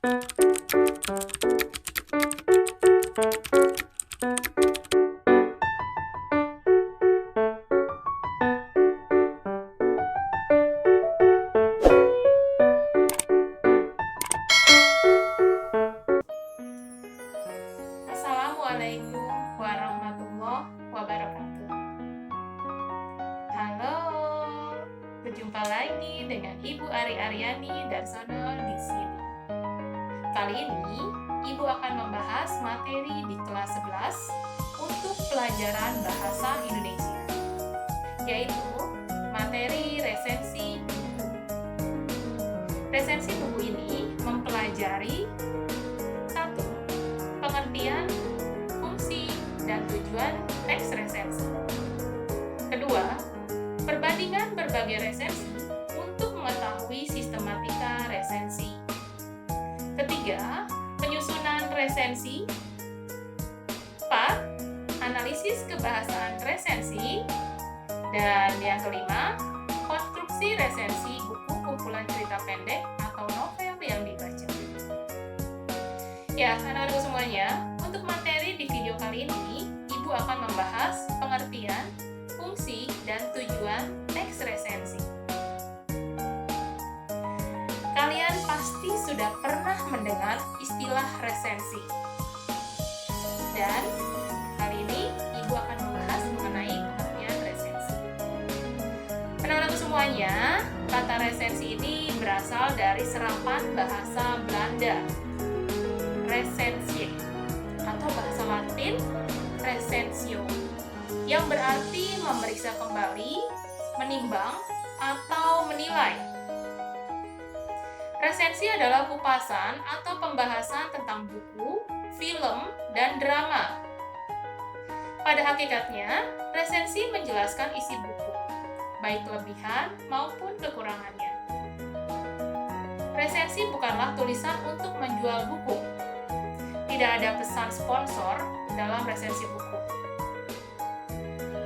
Assalamualaikum warahmatullahi wabarakatuh. Halo, berjumpa lagi dengan Ibu Ari Aryani Darsono di sini. Kali ini, Ibu akan membahas materi di kelas 11 untuk pelajaran bahasa Indonesia, yaitu materi resensi buku. Resensi buku ini mempelajari pengertian, fungsi, dan tujuan teks resensi. Kedua, perbandingan berbagai resensi untuk mengetahui sistematika resensi. Ketiga, penyusunan resensi. 4, analisis kebahasaan resensi. Dan yang kelima, konstruksi resensi buku kumpulan cerita pendek atau novel yang dibaca. Ya, anak-anakku semuanya, untuk materi di video kali ini, Ibu akan membahas pengertian, fungsi, dan tujuan teks resensi. Kalian pasti sudah pernah mendengar istilah resensi. Dan kali ini, Ibu akan membahas mengenai pengertian resensi. Anak-anakku semuanya, kata resensi ini berasal dari serapan bahasa Belanda, recensie, atau bahasa Latin recensio, yang berarti memeriksa kembali, menimbang, atau menilai. Resensi adalah kupasan atau pembahasan tentang buku, film, dan drama. Pada hakikatnya, resensi menjelaskan isi buku, baik kelebihan maupun kekurangannya. Resensi bukanlah tulisan untuk menjual buku. Tidak ada pesan sponsor dalam resensi buku.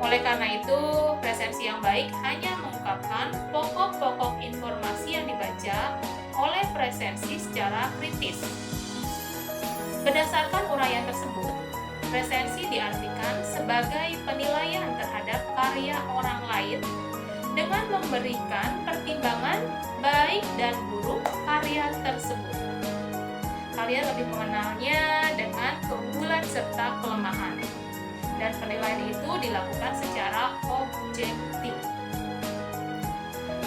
Oleh karena itu, resensi yang baik hanya mengungkapkan pokok-pokok informasi yang dibaca oleh resensi secara kritis. Berdasarkan uraian tersebut, resensi diartikan sebagai penilaian terhadap karya orang lain dengan memberikan pertimbangan baik dan buruk karya tersebut. Kalian lebih mengenalnya dengan keunggulan serta kelemahan. Dan penilaian itu dilakukan secara objektif.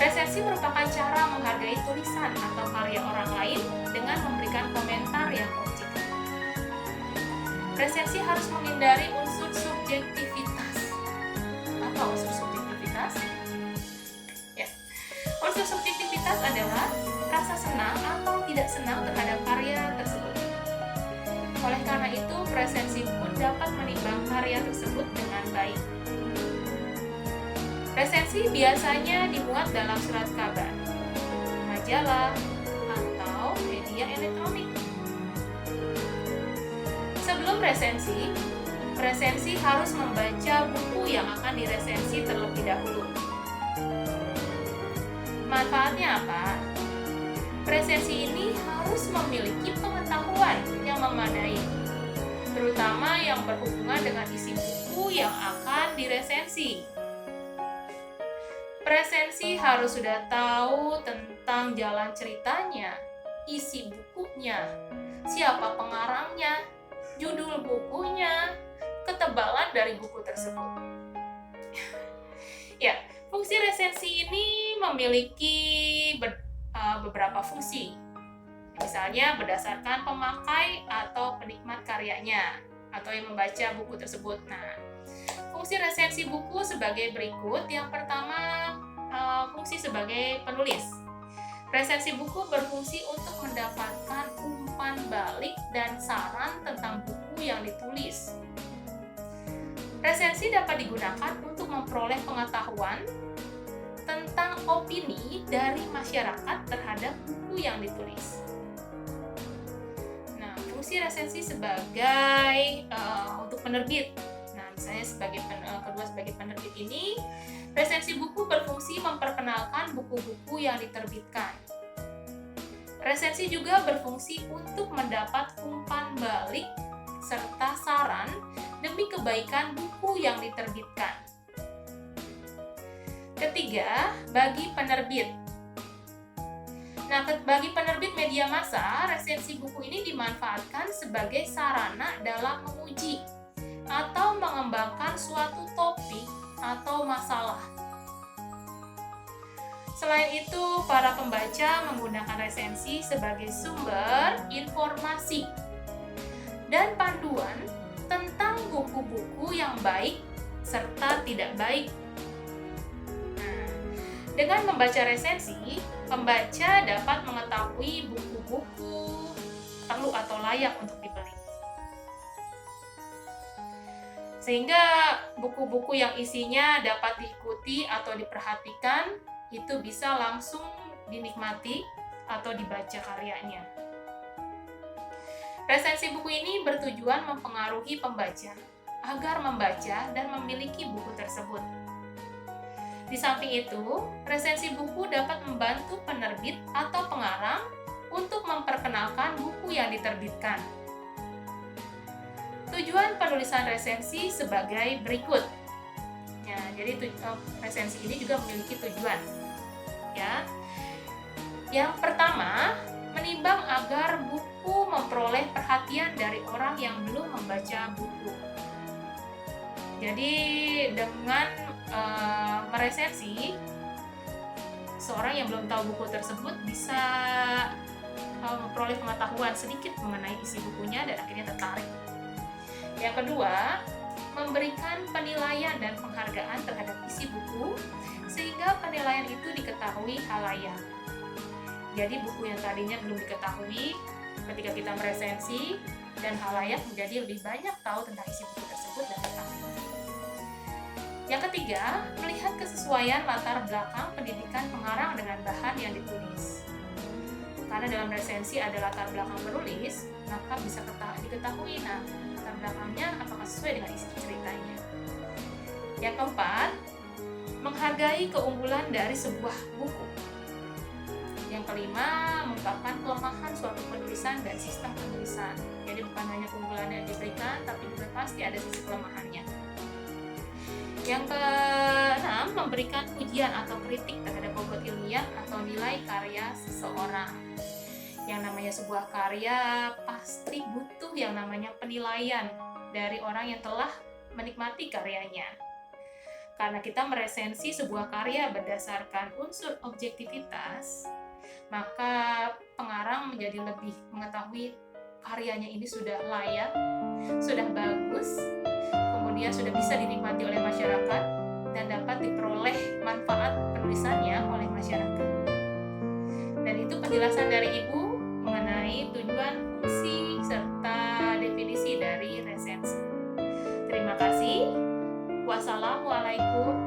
Resensi merupakan cara menghargai tulisan atau karya orang lain dengan memberikan komentar yang objektif. Resensi harus menghindari unsur subjektivitas. Apa unsur subjektivitas? Ya. Unsur subjektivitas adalah rasa senang atau tidak senang terhadap karya tersebut. Oleh karena itu, resensi pun dapat menimbang karya tersebut dengan baik. Resensi biasanya dimuat dalam surat kabar, majalah, atau media elektronik. Sebelum resensi harus membaca buku yang akan diresensi terlebih dahulu. Manfaatnya apa? Resensi ini harus memiliki pengetahuan yang memadai, terutama yang berhubungan dengan isi buku yang akan diresensi. Resensi harus sudah tahu tentang jalan ceritanya, isi bukunya, siapa pengarangnya, judul bukunya, ketebalan dari buku tersebut. Ya, fungsi resensi ini memiliki beberapa fungsi. Misalnya berdasarkan pemakai atau penikmat karyanya atau yang membaca buku tersebut. Nah, fungsi resensi buku sebagai berikut. Yang pertama, fungsi sebagai penulis. Resensi buku berfungsi untuk mendapatkan umpan balik dan saran tentang buku yang ditulis. Resensi dapat digunakan untuk memperoleh pengetahuan tentang opini dari masyarakat terhadap buku yang ditulis. Nah, fungsi resensi sebagai untuk penerbit. Nah, misalnya sebagai penerbit ini, resensi buku berfungsi memperkenalkan buku-buku yang diterbitkan. Resensi juga berfungsi untuk mendapat umpan balik serta saran demi kebaikan buku yang diterbitkan. Ketiga, bagi penerbit. Nah, bagi penerbit media massa, resensi buku ini dimanfaatkan sebagai sarana dalam menguji atau mengembangkan suatu topik atau masalah. Selain itu, para pembaca menggunakan resensi sebagai sumber informasi dan panduan tentang buku-buku yang baik serta tidak baik. Nah, dengan membaca resensi, pembaca dapat mengetahui buku-buku perlu atau layak untuk dibeli. Sehingga buku-buku yang isinya dapat diikuti atau diperhatikan itu bisa langsung dinikmati atau dibaca karyanya. Resensi buku ini bertujuan mempengaruhi pembaca agar membaca dan memiliki buku tersebut. Di samping itu, resensi buku dapat membantu penerbit atau pengarang untuk memperkenalkan buku yang diterbitkan. Tujuan penulisan resensi sebagai berikut. Ya, jadi resensi ini juga memiliki tujuan. Ya. Yang pertama, menimbang agar buku memperoleh perhatian dari orang yang belum membaca buku. Jadi dengan meresensi, seorang yang belum tahu buku tersebut bisa memperoleh pengetahuan sedikit mengenai isi bukunya dan akhirnya tertarik. Yang kedua, memberikan penilaian dan penghargaan terhadap isi buku sehingga penilaian itu diketahui halayak. Jadi buku yang tadinya belum diketahui, ketika kita meresensi dan halayak menjadi lebih banyak tahu tentang isi buku tersebut dan tertarik. Yang ketiga, melihat kesesuaian latar belakang pendidikan pengarang dengan bahan yang ditulis. Karena dalam resensi ada latar belakang penulis, maka bisa diketahui latar belakangnya apakah sesuai dengan isi ceritanya. Yang keempat, menghargai keunggulan dari sebuah buku. Yang kelima, mengungkapkan kelemahan suatu penulisan dan sistem penulisan. Jadi bukan hanya keunggulannya yang diberikan, tapi juga pasti ada sisi kelemahannya. Yang keenam, memberikan pujian atau kritik terhadap bobot ilmiah atau nilai karya seseorang. Yang namanya sebuah karya pasti butuh yang namanya penilaian dari orang yang telah menikmati karyanya. Karena kita meresensi sebuah karya berdasarkan unsur objektivitas, maka pengarang menjadi lebih mengetahui karyanya ini sudah layak, sudah bagus, kemudian sudah bisa dinikmati oleh masyarakat, dan dapat diperoleh manfaat penulisannya oleh masyarakat. Dan itu penjelasan dari Ibu mengenai tujuan, fungsi, serta definisi dari resensi. Terima kasih. Wassalamualaikum